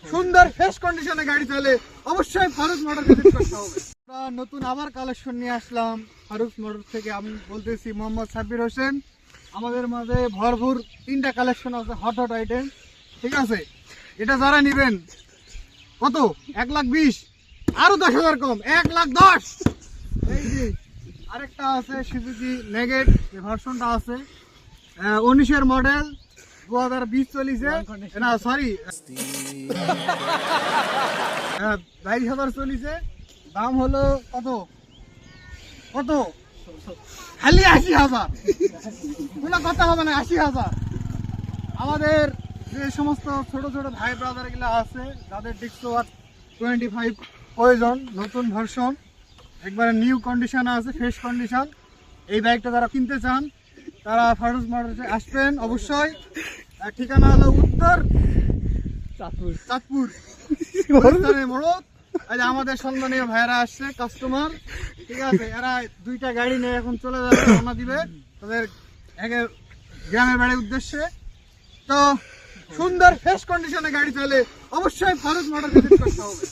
সুন্দর ফ্রেশ কন্ডিশনে গাড়ি চলে অবশ্যই ফারুক মোটর ভিজিট করতে হবে। আমরা নতুন আবার কালেকশন নিয়ে আসলাম ফারুক মোটর থেকে। আমি বলতেছি মোহাম্মদ সাব্বির হোসেন। আমাদের মাঝে ভরপুর 3টা কালেকশন আছে, হট হট আইটেম। ঠিক আছে, এটা যারা নেবেন কত 1,20,000, আরো 10,000 কম 1,10,000। এই যে আরেকটা আছে সুজুকি নেগেট, যে ভার্সনটা আছে 19-এর মডেল, 2020 চলিছে, না সরি 22,000 চলিছে। দাম হলো কত কত খালি 80,000, কোনো কথা হবে না, 80,000। আমাদের যে সমস্ত ছোট ছোট ভাই ব্রাদার গুলো আছে যাদের ডিক্সোয়ার 25 প্রয়োজন, নতুন ভার্সন একবারে নিউ কন্ডিশনে আছে, ফ্রেশ কন্ডিশন, এই বাইকটা যারা কিনতে চান তারা ফারুক মোটরসে আসবেন অবশ্যই। ঠিকানা হলো উত্তর চাঁদপুর মোড়ক। আমাদের সম্মানীয় ভাইরা আসছে কাস্টমার, ঠিক আছে, এরা 2টা গাড়ি নিয়ে এখন চলে যাবে, রওনা দিবে তাদের গ্রামের বাড়ির উদ্দেশ্যে। তো সুন্দর ফ্রেশ কন্ডিশনে গাড়ি চলে অবশ্যই ফারুক মোটর ভিজিট করতে হবে।